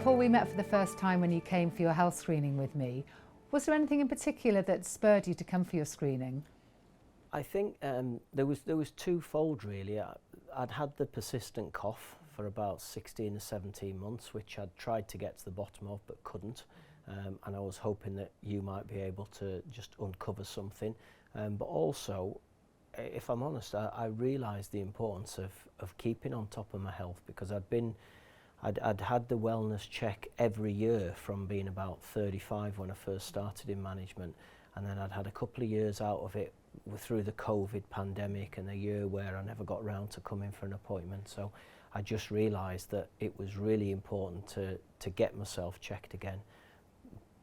Paul, we met for the first time when you came for your health screening with me. Was there anything in particular that spurred you to come for your screening? I think there was twofold really. I'd had the persistent cough for about 16 or 17 months, which I'd tried to get to the bottom of but couldn't, and I was hoping that you might be able to just uncover something. But also, if I'm honest, I realised the importance of keeping on top of my health, because I'd had the wellness check every year from being about 35 when I first started in management, and then I'd had a couple of years out of it through the COVID pandemic and a year where I never got round to coming for an appointment. So I just realised that it was really important to get myself checked again,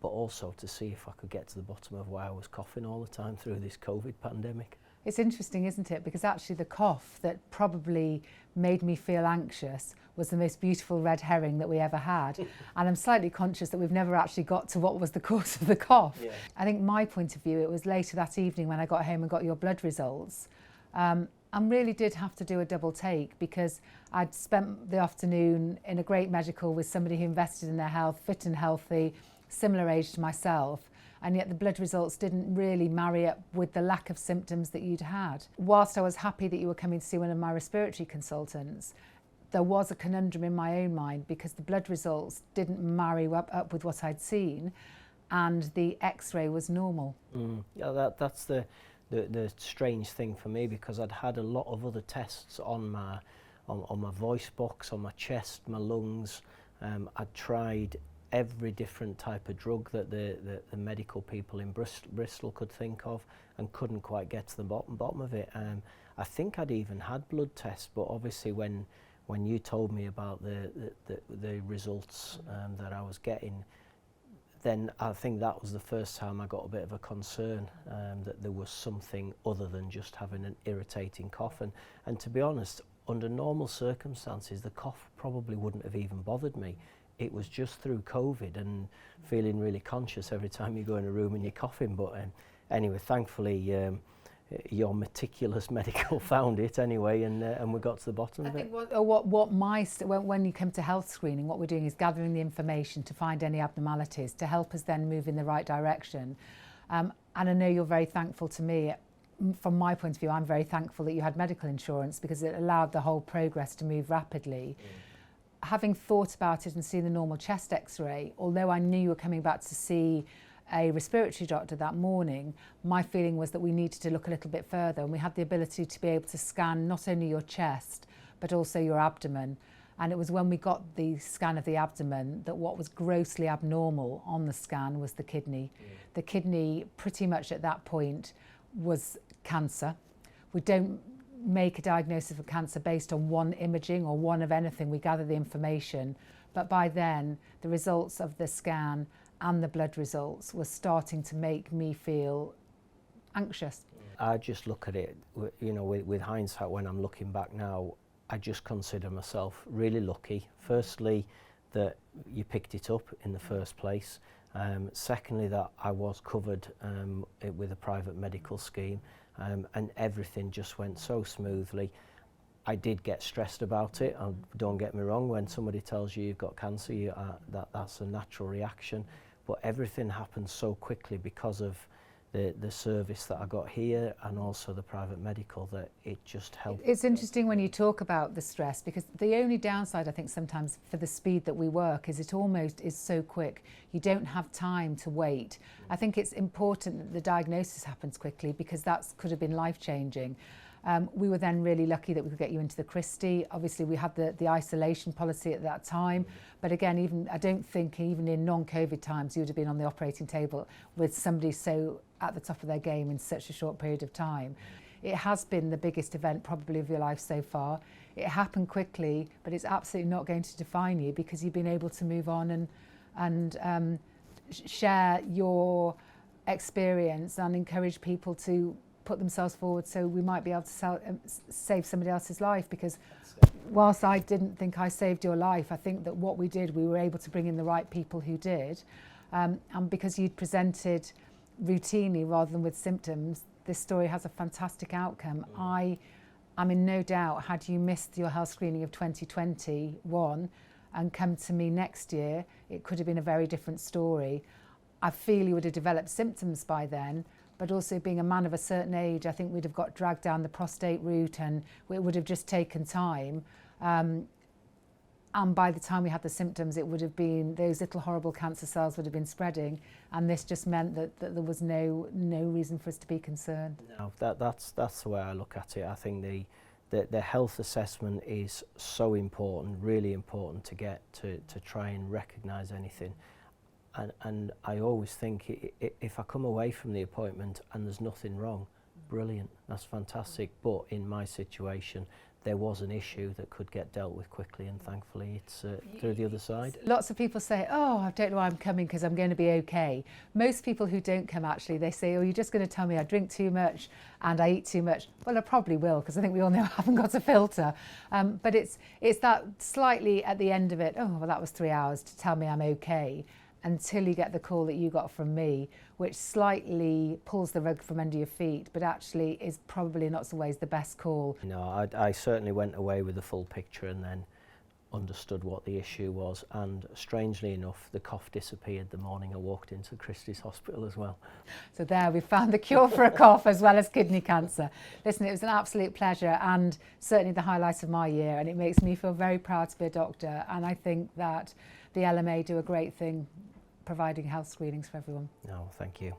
but also to see if I could get to the bottom of why I was coughing all the time through this COVID pandemic. It's interesting, isn't it? Because actually the cough that probably made me feel anxious was the most beautiful red herring that we ever had. And I'm slightly conscious that we've never actually got to what was the cause of the cough. Yeah. I think my point of view, it was later that evening when I got home and got your blood results, and really did have to do a double take, because I'd spent the afternoon in a great medical with somebody who invested in their health, fit and healthy, similar age to myself. And yet the blood results didn't really marry up with the lack of symptoms that you'd had. Whilst I was happy that you were coming to see one of my respiratory consultants, there was a conundrum in my own mind, because the blood results didn't marry up with what I'd seen, and the X-ray was normal. Yeah, that's the strange thing for me, because I'd had a lot of other tests on my voice box, on my chest, my lungs. I'd tried every different type of drug that the medical people in Bristol could think of, and couldn't quite get to the bottom of it. I think I'd even had blood tests, but obviously when you told me about the results that I was getting, then I think that was the first time I got a bit of a concern that there was something other than just having an irritating cough. And to be honest, under normal circumstances, the cough probably wouldn't have even bothered me. It was just through COVID and feeling really conscious every time you go in a room and you're coughing. But anyway, thankfully, your meticulous medical found it anyway, and we got to the bottom of it. When you come to health screening, what we're doing is gathering the information to find any abnormalities to help us then move in the right direction. And I know you're very thankful to me. From my point of view, I'm very thankful that you had medical insurance, because it allowed the whole progress to move rapidly. Having thought about it and seen the normal chest X-ray, although I knew you were coming back to see a respiratory doctor that morning, my feeling was that we needed to look a little bit further, and we had the ability to be able to scan not only your chest but also your abdomen. And it was when we got the scan of the abdomen that what was grossly abnormal on the scan was the kidney. The kidney pretty much at that point was cancer. We don't make a diagnosis of cancer based on one imaging or one of anything. We gather the information, but by then the results of the scan and the blood results were starting to make me feel anxious. I just look at it, you know, with hindsight, when I'm looking back now, I just consider myself really lucky. Firstly, that you picked it up in the first place. Secondly, that I was covered with a private medical scheme. And everything just went so smoothly. I did get stressed about it, don't get me wrong. When somebody tells you you've got cancer, that's a natural reaction, but everything happened so quickly because of the service that I got here and also the private medical, that it just helped. It's interesting when you talk about the stress, because the only downside I think sometimes for the speed that we work is it almost is so quick. You don't have time to wait. I think it's important that the diagnosis happens quickly, because that could have been life-changing. We were then really lucky that we could get you into the Christie. Obviously we had the isolation policy at that time, but again, I don't think even in non-COVID times you would have been on the operating table with somebody so at the top of their game in such a short period of time. It has been the biggest event probably of your life so far. It happened quickly, but it's absolutely not going to define you, because you've been able to move on and share your experience and encourage people to put themselves forward, so we might be able to save somebody else's life. Because whilst I didn't think I saved your life, I think that what we did, we were able to bring in the right people who did, and because you'd presented routinely rather than with symptoms, this story has a fantastic outcome. I'm in no doubt, had you missed your health screening of 2021, and come to me next year, it could have been a very different story. I feel he would have developed symptoms by then, but also being a man of a certain age, I think we'd have got dragged down the prostate route and it would have just taken time. And by the time we had the symptoms, it would have been, those little horrible cancer cells would have been spreading, and this just meant that there was no reason for us to be concerned. No, that's the way I look at it. I think the health assessment is so important, really important to get to try and recognise anything. And I always think if I come away from the appointment and there's nothing wrong, brilliant, that's fantastic. But in my situation, there was an issue that could get dealt with quickly, and thankfully it's through the other side. Lots of people say, oh, I don't know why I'm coming because I'm going to be okay. Most people who don't come, actually, they say, oh, you're just going to tell me I drink too much and I eat too much. Well, I probably will, because I think we all know I haven't got a filter. But it's that slightly at the end of it, oh, well, that was 3 hours to tell me I'm okay, until you get the call that you got from me, which slightly pulls the rug from under your feet, but actually is probably not always the best call. You know, I certainly went away with the full picture and then understood what the issue was, and strangely enough, the cough disappeared the morning I walked into Christie's Hospital as well. So there, we found the cure for a cough as well as kidney cancer. Listen, it was an absolute pleasure and certainly the highlight of my year, and it makes me feel very proud to be a doctor, and I think that the LMA do a great thing providing health screenings for everyone. No, thank you.